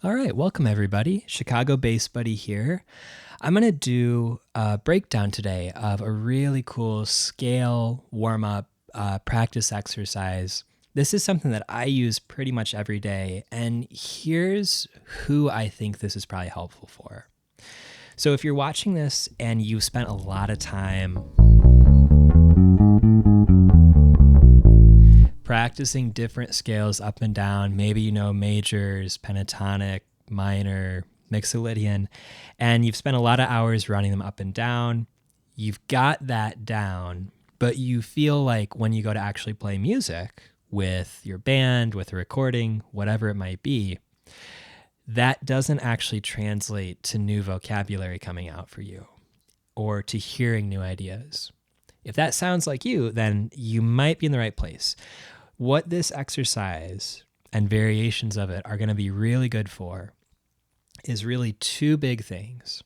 All right, welcome everybody. Chicago Bass Buddy here. I'm going to do a breakdown today of a really cool scale warm-up practice exercise. This is something that I use pretty much every day, and here's who I think this is probably helpful for. So if you're watching this and you spent a lot of time practicing different scales up and down, maybe you know majors, pentatonic, minor, mixolydian, and you've spent a lot of hours running them up and down. You've got that down, but you feel like when you go to actually play music with your band, with a recording, whatever it might be, that doesn't actually translate to new vocabulary coming out for you or to hearing new ideas. If that sounds like you, then you might be in the right place. What this exercise and variations of it are going to be really good for is really two big things.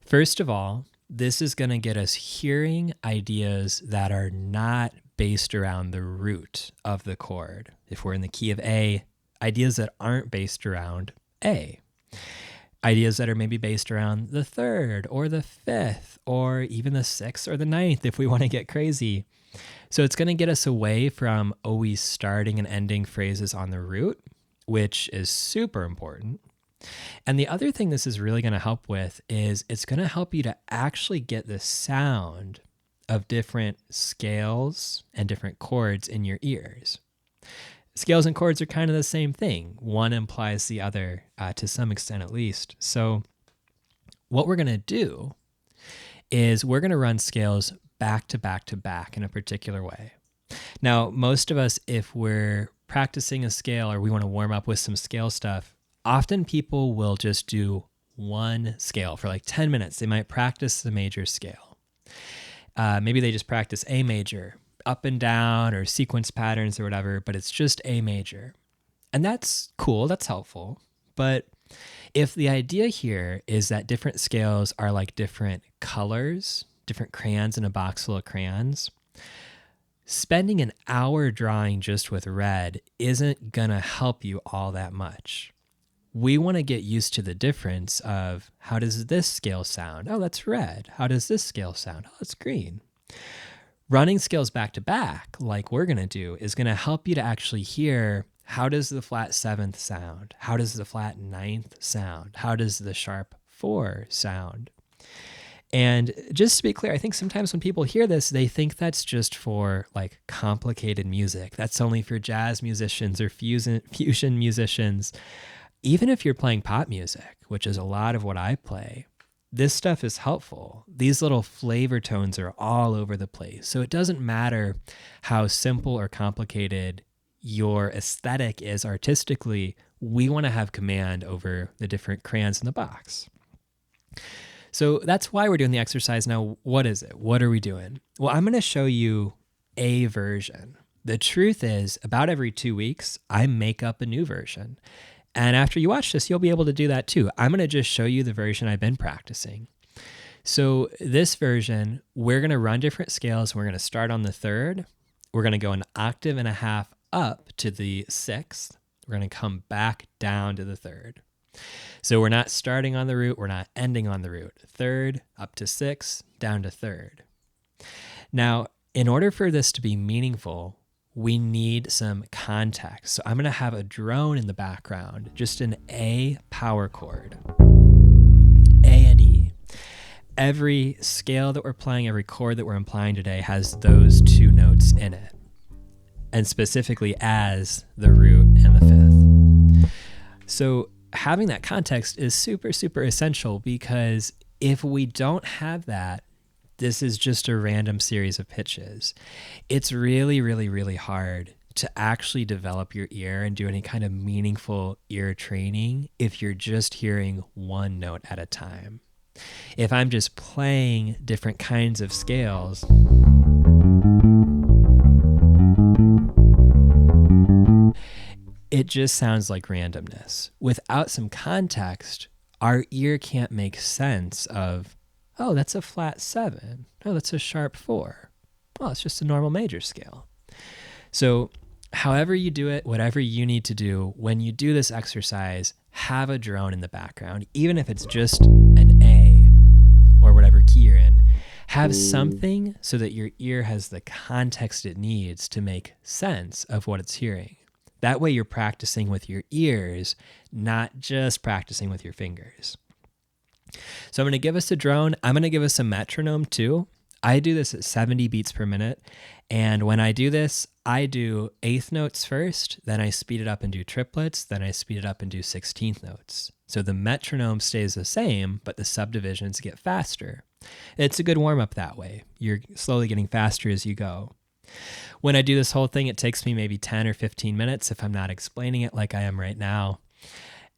First of all, this is going to get us hearing ideas that are not based around the root of the chord. If we're in the key of A, ideas that aren't based around A. Ideas that are maybe based around the third or the fifth or even the sixth or the ninth if we want to get crazy. So it's going to get us away from always starting and ending phrases on the root, which is super important. And the other thing this is really going to help with is it's going to help you to actually get the sound of different scales and different chords in your ears. Scales and chords are kind of the same thing. One implies the other to some extent at least. So what we're going to do is we're going to run scales back to back to back in a particular way. Now, most of us, if we're practicing a scale or we want to warm up with some scale stuff, often people will just do one scale for like 10 minutes. They might practice the major scale. Maybe they just practice A major, up and down or sequence patterns or whatever, but it's just A major. And that's cool, that's helpful. But if the idea here is that different scales are like different colors, different crayons in a box full of crayons, spending an hour drawing just with red isn't going to help you all that much. We want to get used to the difference of how does this scale sound? Oh, that's red. How does this scale sound? Oh, it's green. Running scales back to back, like we're going to do, is going to help you to actually hear how does the flat seventh sound? How does the flat ninth sound? How does the sharp four sound? And just to be clear, I think sometimes when people hear this, they think that's just for like complicated music. That's only for jazz musicians or fusion musicians. Even if you're playing pop music, which is a lot of what I play, this stuff is helpful. These little flavor tones are all over the place. So it doesn't matter how simple or complicated your aesthetic is artistically, we want to have command over the different crayons in the box. So that's why we're doing the exercise. Now, what is it? What are we doing? Well, I'm going to show you a version. The truth is, about every 2 weeks, I make up a new version. And after you watch this, you'll be able to do that too. I'm going to just show you the version I've been practicing. So this version, we're going to run different scales. We're going to start on the third. We're going to go an octave and a half up to the sixth. We're going to come back down to the third. So we're not starting on the root. We're not ending on the root. Third, up to sixth, down to third. Now, in order for this to be meaningful, we need some context. So I'm going to have a drone in the background, just an A power chord, A and E. Every scale that we're playing, every chord that we're implying today has those two notes in it, and specifically as the root and the fifth. So having that context is super, super essential, because if we don't have that, this is just a random series of pitches. It's really, really, really hard to actually develop your ear and do any kind of meaningful ear training if you're just hearing one note at a time. If I'm just playing different kinds of scales, it just sounds like randomness. Without some context, our ear can't make sense of, oh, that's a flat 7. Oh, that's a sharp 4. Oh, it's just a normal major scale. So however you do it, whatever you need to do, when you do this exercise, have a drone in the background, even if it's just an A or whatever key you're in. Have something so that your ear has the context it needs to make sense of what it's hearing. That way you're practicing with your ears, not just practicing with your fingers. So I'm going to give us a drone. I'm going to give us a metronome too. I do this at 70 beats per minute. And when I do this, I do eighth notes first, then I speed it up and do triplets, then I speed it up and do 16th notes. So the metronome stays the same, but the subdivisions get faster. It's a good warm-up that way. You're slowly getting faster as you go. When I do this whole thing, it takes me maybe 10 or 15 minutes if I'm not explaining it like I am right now.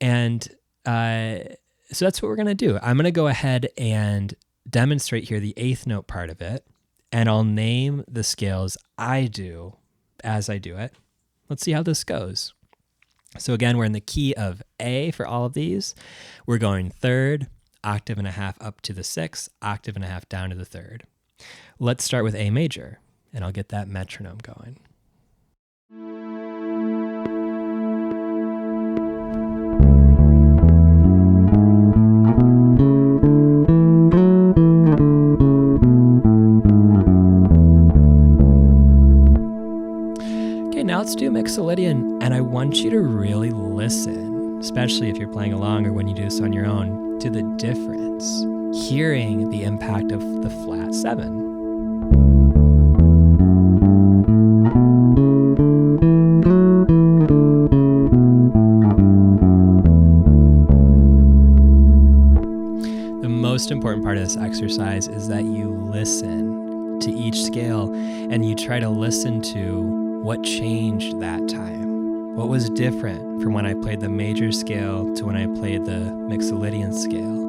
And so that's what we're going to do. I'm going to go ahead and demonstrate here the eighth note part of it, and I'll name the scales I do as I do it. Let's see how this goes. So again, we're in the key of A for all of these. We're going third, octave and a half up to the sixth, octave and a half down to the third. Let's start with A major, and I'll get that metronome going. Okay, now let's do Mixolydian, and I want you to really listen, especially if you're playing along or when you do this on your own, to the difference, hearing the impact of the flat 7. The most important part of this exercise is that you listen to each scale and you try to listen to what changed that time. What was different from when I played the major scale to when I played the Mixolydian scale?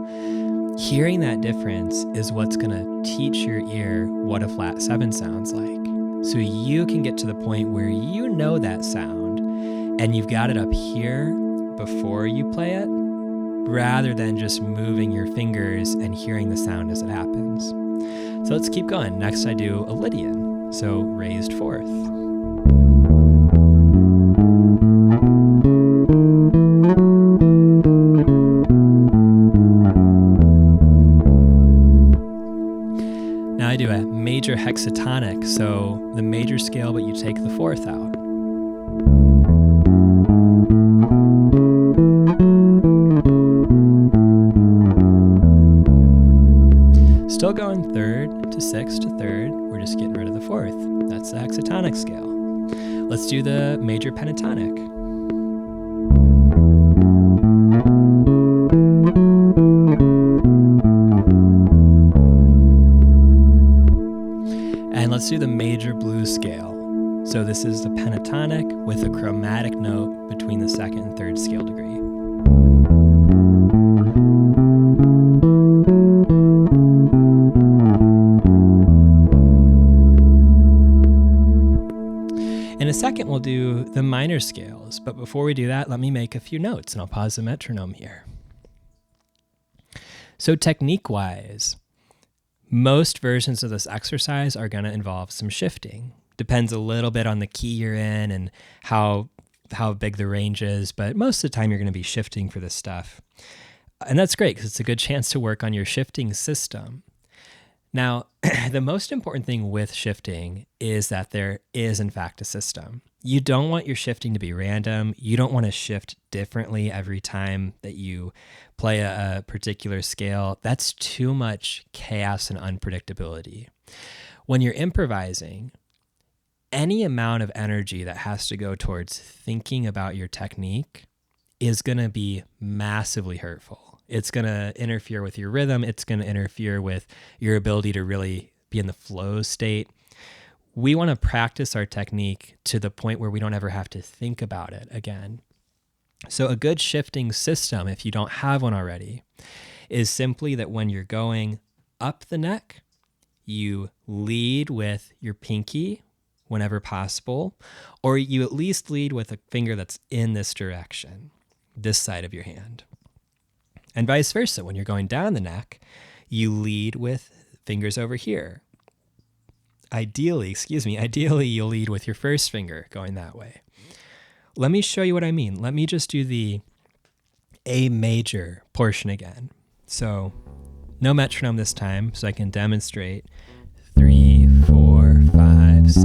Hearing that difference is what's going to teach your ear what a flat 7 sounds like. So you can get to the point where you know that sound and you've got it up here before you play it, rather than just moving your fingers and hearing the sound as it happens. So let's keep going. Next I do a Lydian, so raised fourth. Now I do a major hexatonic, so the major scale, but you take the fourth out. Still going third to sixth to third. We're just getting rid of the fourth. That's the hexatonic scale. Let's do the major pentatonic. And let's do the major blues scale. So this is the pentatonic with a chromatic note between the second and third scale degree. In a second, we'll do the minor scales, but before we do that, let me make a few notes, and I'll pause the metronome here. So technique-wise, most versions of this exercise are going to involve some shifting. Depends a little bit on the key you're in and how big the range is, but most of the time you're going to be shifting for this stuff. And that's great because it's a good chance to work on your shifting system. Now, the most important thing with shifting is that there is, in fact, a system. You don't want your shifting to be random. You don't want to shift differently every time that you play a particular scale. That's too much chaos and unpredictability. When you're improvising, any amount of energy that has to go towards thinking about your technique is going to be massively hurtful. It's going to interfere with your rhythm. It's going to interfere with your ability to really be in the flow state. We want to practice our technique to the point where we don't ever have to think about it again. So a good shifting system, if you don't have one already, is simply that when you're going up the neck, you lead with your pinky whenever possible, or you at least lead with a finger that's in this direction, this side of your hand. And vice versa, when you're going down the neck, you lead with fingers over here. Ideally, you'll lead with your first finger going that way. Let me show you what I mean. Let me just do the A major portion again. So no metronome this time, so I can demonstrate 3, 4, 5, 6,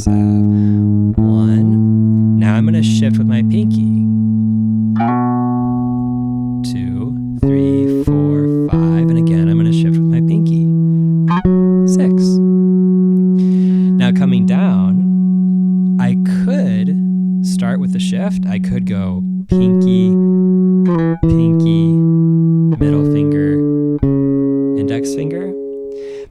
7, 1. Now I'm going to shift with my pinky. 2, 3, 4, 5, and again I'm going to shift with my pinky. 6. Now coming down, I could start with the shift. I could go pinky, pinky, middle finger, index finger.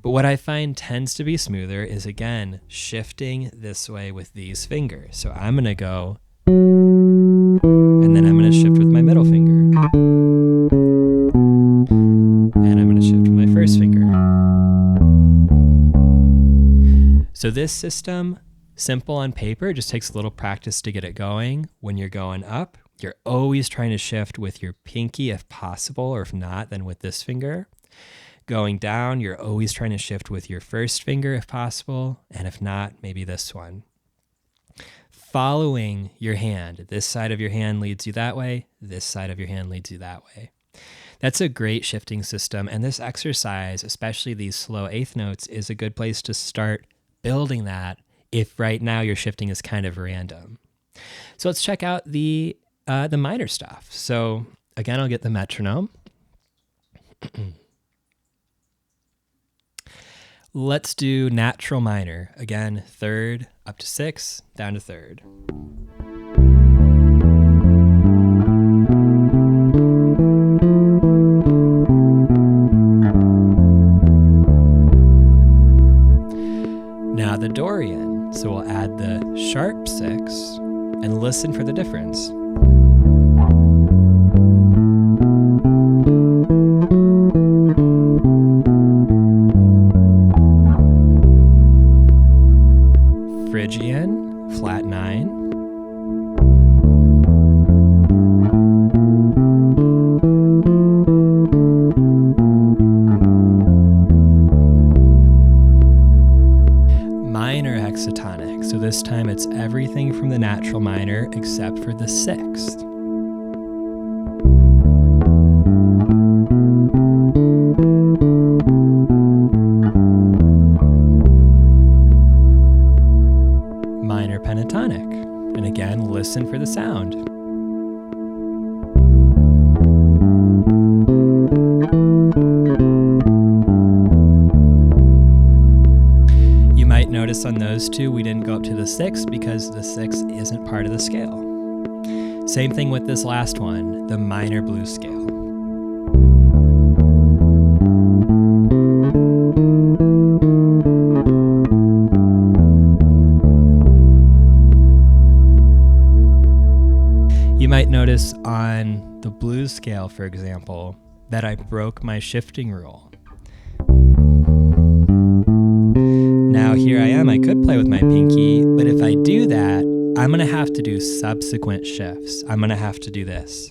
But what I find tends to be smoother is, again, shifting this way with these fingers. So I'm going to go, and then I'm going to shift with my middle finger. And I'm going to shift with my first finger. So this system, simple on paper, just takes a little practice to get it going. When you're going up, you're always trying to shift with your pinky if possible, or if not, then with this finger. Going down, you're always trying to shift with your first finger if possible, and if not, maybe this one. Following your hand. This side of your hand leads you that way. This side of your hand leads you that way. That's a great shifting system, and this exercise, especially these slow eighth notes, is a good place to start building that if right now your shifting is kind of random. So let's check out the minor stuff. So again, I'll get the metronome. Let's do natural minor. Again, third, up to 6, down to third. Now the Dorian. So we'll add the sharp 6 and listen for the difference. Phrygian, flat 9. Minor hexatonic, so this time it's everything from the natural minor except for the 6th. Minor pentatonic, and again, listen for the sound. You might notice on those two, we didn't go up to the 6 because the 6 isn't part of the scale. Same thing with this last one, the minor blues scale. You might notice on the blues scale, for example, that I broke my shifting rule. Now here I am, I could play with my pinky, but if I do that, I'm gonna have to do subsequent shifts. I'm gonna have to do this.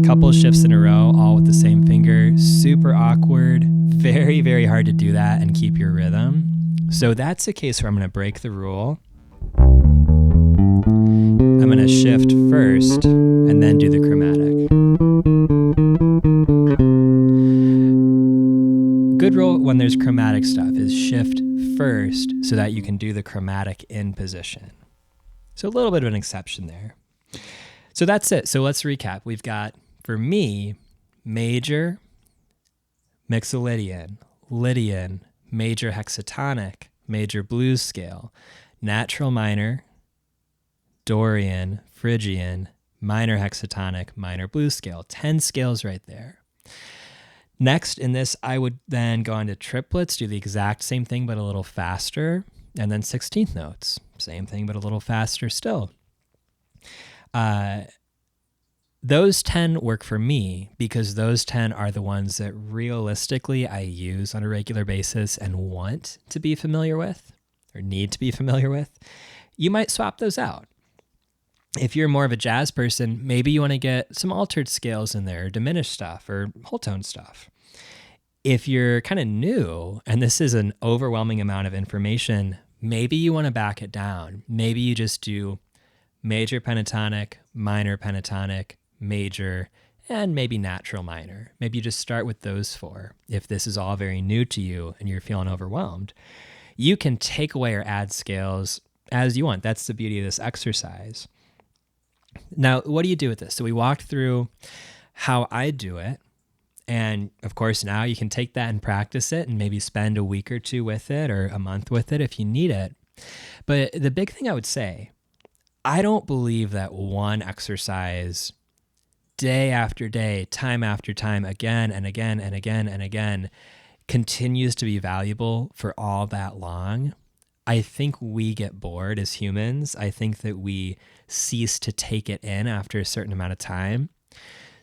Couple shifts in a row, all with the same finger, super awkward, very, very hard to do that and keep your rhythm. So that's a case where I'm gonna break the rule. I'm going to shift first and then do the chromatic. Good rule when there's chromatic stuff is shift first so that you can do the chromatic in position. So a little bit of an exception there. So that's it. So let's recap. We've got, for me, major, mixolydian, Lydian, major hexatonic, major blues scale, natural minor, Dorian, Phrygian, minor hexatonic, minor blues scale. 10 scales right there. Next in this, I would then go on to triplets, do the exact same thing but a little faster, and then 16th notes. Same thing but a little faster still. Those 10 work for me because those 10 are the ones that realistically I use on a regular basis and want to be familiar with or need to be familiar with. You might swap those out. If you're more of a jazz person, maybe you want to get some altered scales in there, or diminished stuff, or whole tone stuff. If you're kind of new, and this is an overwhelming amount of information, maybe you want to back it down. Maybe you just do major pentatonic, minor pentatonic, major, and maybe natural minor. Maybe you just start with those 4 if this is all very new to you and you're feeling overwhelmed. You can take away or add scales as you want. That's the beauty of this exercise. Now, what do you do with this? So we walked through how I do it. And of course, now you can take that and practice it and maybe spend a week or 2 with it or a month with it if you need it. But the big thing I would say, I don't believe that one exercise day after day, time after time, again and again and again and again, continues to be valuable for all that long. I think we get bored as humans. I think that we cease to take it in after a certain amount of time.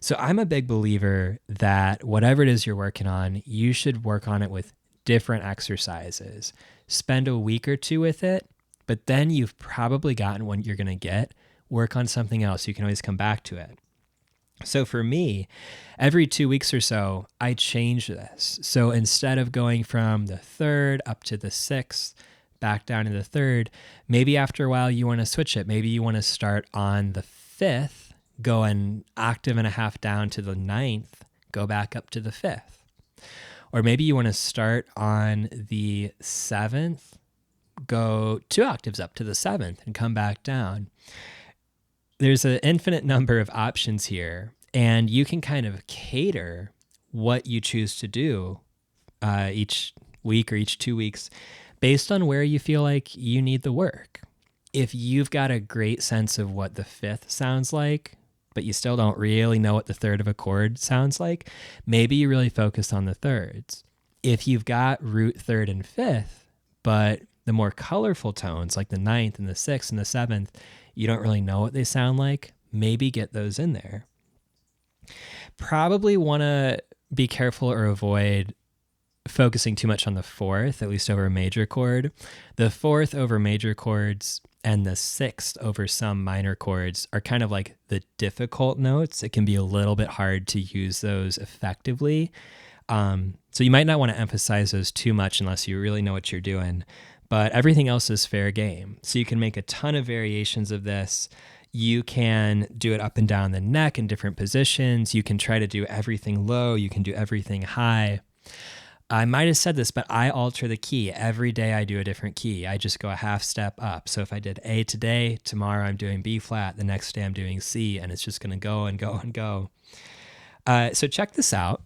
So I'm a big believer that whatever it is you're working on, you should work on it with different exercises. Spend a week or 2 with it, but then you've probably gotten what you're going to get. Work on something else. You can always come back to it. So for me, every 2 weeks or so, I change this. So instead of going from the 3rd up to the 6th, back down to the 3rd, maybe after a while you want to switch it. Maybe you want to start on the 5th, go an octave and a half down to the 9th, go back up to the 5th. Or maybe you want to start on the 7th, go 2 octaves up to the 7th and come back down. There's an infinite number of options here, and you can kind of cater what you choose to do each week or each 2 weeks based on where you feel like you need the work. If you've got a great sense of what the 5th sounds like, but you still don't really know what the 3rd of a chord sounds like, maybe you really focus on the 3rds. If you've got root 3rd and 5th, but the more colorful tones like the 9th and the 6th and the 7th, you don't really know what they sound like, maybe get those in there. Probably want to be careful or avoid focusing too much on the 4th, at least over a major chord. The 4th over major chords and the 6th over some minor chords are kind of like the difficult notes. It can be a little bit hard to use those effectively. So you might not want to emphasize those too much unless you really know what you're doing. But everything else is fair game. So you can make a ton of variations of this. You can do it up and down the neck in different positions. You can try to do everything low. You can do everything high. I might have said this, but I alter the key. Every day I do a different key. I just go a half step up. So if I did A today, tomorrow I'm doing B flat, the next day I'm doing C, and it's just going to go and go and go. So check this out.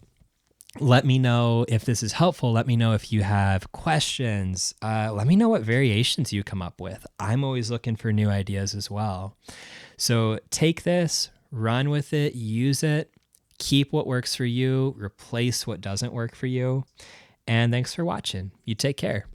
Let me know if this is helpful. Let me know if you have questions. Let me know what variations you come up with. I'm always looking for new ideas as well. So take this, run with it, use it, keep what works for you, replace what doesn't work for you. And thanks for watching. You take care.